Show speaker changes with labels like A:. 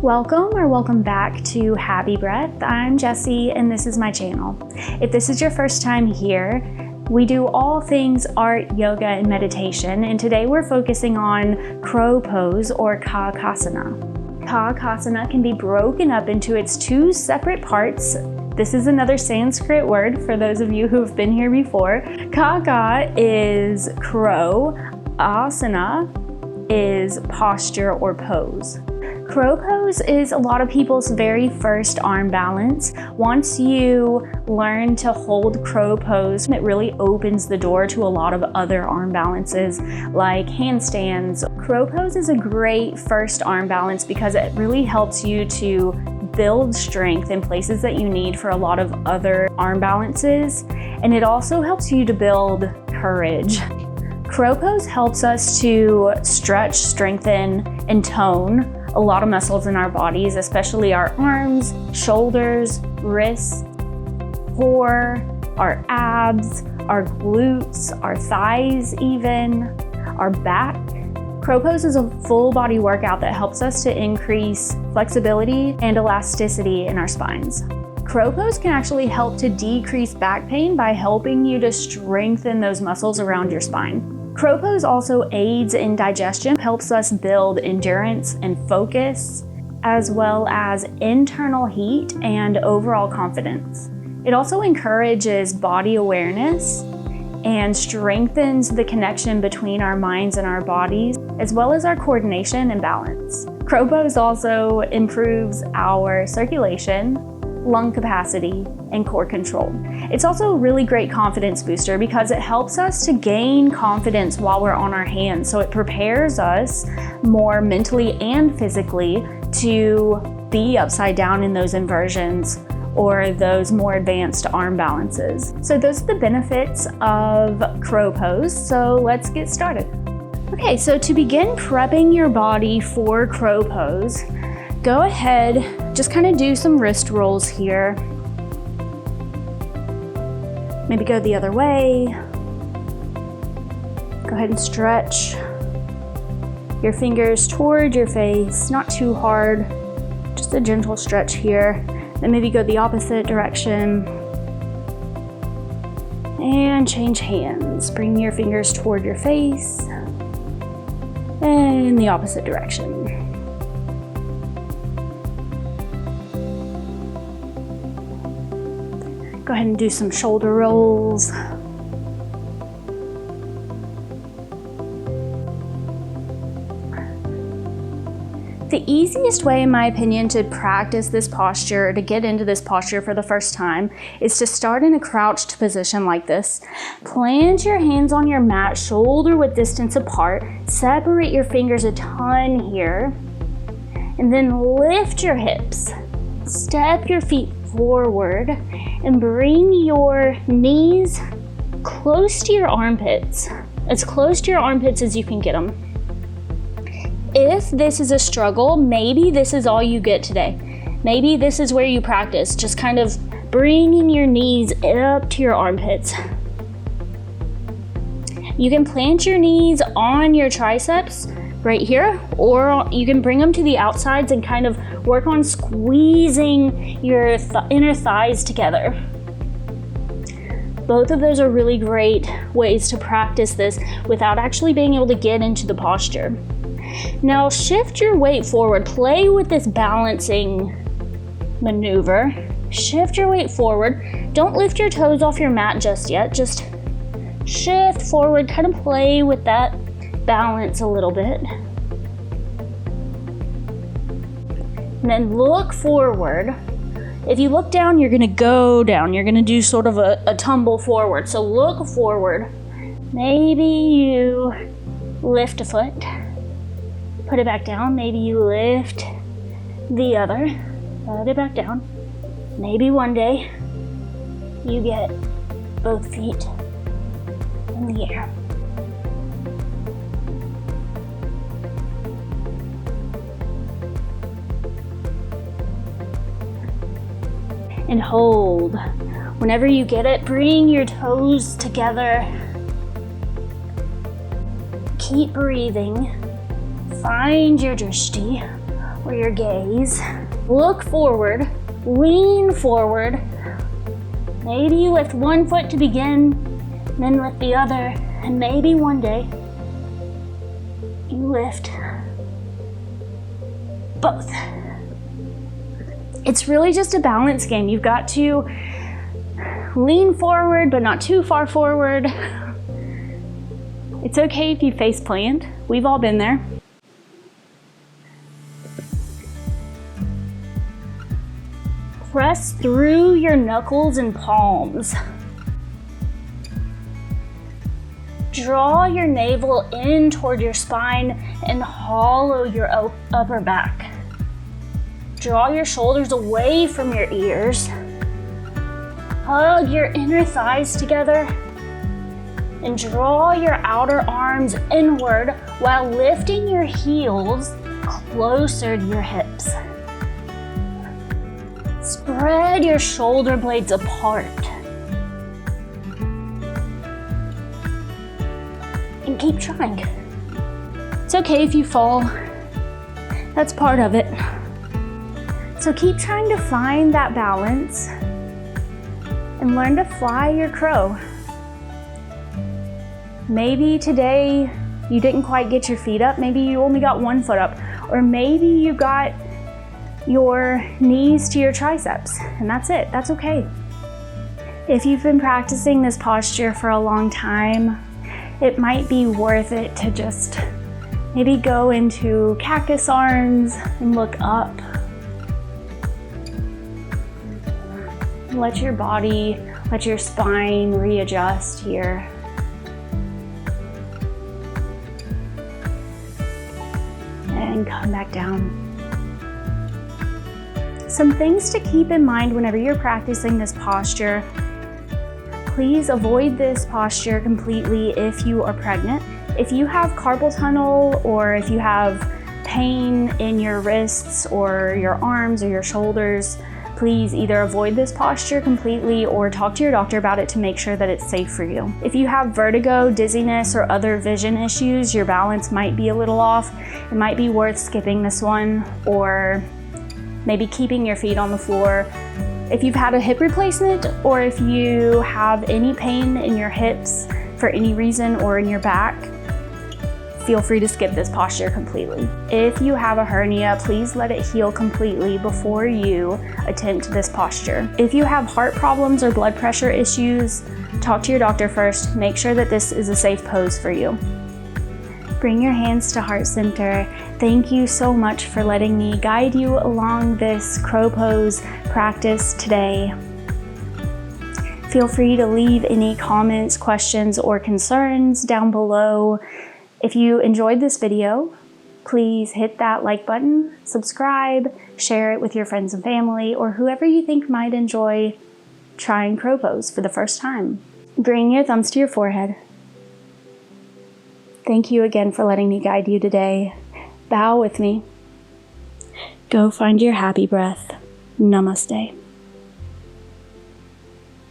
A: Welcome back to Happy Breath. I'm Jessie and this is my channel. If this is your first time here, we do all things art, yoga, and meditation, and today we're focusing on crow pose or Kakasana. Kakasana can be broken up into its two separate parts. This is another Sanskrit word for those of you who have been here before. Kaka is crow, asana is posture or pose. Crow pose is a lot of people's very first arm balance. Once you learn to hold crow pose, it really opens the door to a lot of other arm balances like handstands. Crow pose is a great first arm balance because it really helps you to build strength in places that you need for a lot of other arm balances, and it also helps you to build courage. Crow pose helps us to stretch, strengthen, and tone a lot of muscles in our bodies, especially our arms, shoulders, wrists, core, our abs, our glutes, our thighs even, our back. Crow pose is a full body workout that helps us to increase flexibility and elasticity in our spines. Crow pose can actually help to decrease back pain by helping you to strengthen those muscles around your spine. Crow pose also aids in digestion, helps us build endurance and focus, as well as internal heat and overall confidence. It also encourages body awareness and strengthens the connection between our minds and our bodies, as well as our coordination and balance. Crow pose also improves our circulation, lung capacity, and core control. It's also a really great confidence booster because it helps us to gain confidence while we're on our hands. So it prepares us more mentally and physically to be upside down in those inversions or those more advanced arm balances. So those are the benefits of crow pose. So let's get started. Okay, so to begin prepping your body for crow pose, go ahead, just kind of do some wrist rolls here. Maybe go the other way. Go ahead and stretch your fingers toward your face, not too hard, just a gentle stretch here. Then maybe go the opposite direction. And change hands. Bring your fingers toward your face and the opposite direction. Go ahead and do some shoulder rolls. The easiest way, in my opinion, to practice this posture, to get into this posture for the first time, is to start in a crouched position like this. Plant your hands on your mat, shoulder width distance apart. Separate your fingers a ton here. And then lift your hips. Step your feet forward and bring your knees close to your armpits, as close to your armpits as you can get them. If this is a struggle, maybe this is all you get today. Maybe this is where you practice, just kind of bringing your knees up to your armpits. You can plant your knees on your triceps right here, or you can bring them to the outsides and kind of work on squeezing your inner thighs together. Both of those are really great ways to practice this without actually being able to get into the posture. Now shift your weight forward. Play with this balancing maneuver. Shift your weight forward. Don't lift your toes off your mat just yet. Just shift forward, kind of play with that balance a little bit. And then look forward. If you look down, you're gonna go down. You're gonna do sort of a tumble forward. So look forward. Maybe you lift a foot, put it back down. Maybe you lift the other, put it back down. Maybe one day you get both feet in the air. And hold. Whenever you get it, bring your toes together. Keep breathing. Find your drishti, or your gaze. Look forward, lean forward. Maybe you lift one foot to begin, then lift the other, and maybe one day you lift both. It's really just a balance game. You've got to lean forward, but not too far forward. It's okay if you face plant. We've all been there. Press through your knuckles and palms. Draw your navel in toward your spine and hollow your upper back. Draw your shoulders away from your ears. Hug your inner thighs together and draw your outer arms inward while lifting your heels closer to your hips. Spread your shoulder blades apart. And keep trying. It's okay if you fall. That's part of it. So keep trying to find that balance and learn to fly your crow. Maybe today you didn't quite get your feet up. Maybe you only got one foot up. Or maybe you got your knees to your triceps, and that's it. That's okay. If you've been practicing this posture for a long time, it might be worth it to just maybe go into cactus arms and look up. Let your body, let your spine readjust here. And come back down. Some things to keep in mind whenever you're practicing this posture. Please avoid this posture completely if you are pregnant. If you have carpal tunnel or if you have pain in your wrists or your arms or your shoulders, please either avoid this posture completely or talk to your doctor about it to make sure that it's safe for you. If you have vertigo, dizziness, or other vision issues, your balance might be a little off. It might be worth skipping this one or maybe keeping your feet on the floor. If you've had a hip replacement or if you have any pain in your hips for any reason or in your back, feel free to skip this posture completely. If you have a hernia, please let it heal completely before you attempt this posture. If you have heart problems or blood pressure issues, talk to your doctor first. Make sure that this is a safe pose for you. Bring your hands to heart center. Thank you so much for letting me guide you along this crow pose practice today. Feel free to leave any comments, questions, or concerns down below. If you enjoyed this video, please hit that like button, subscribe, share it with your friends and family, or whoever you think might enjoy trying crow pose for the first time. Bring your thumbs to your forehead. Thank you again for letting me guide you today. Bow with me. Go find your happy breath. Namaste.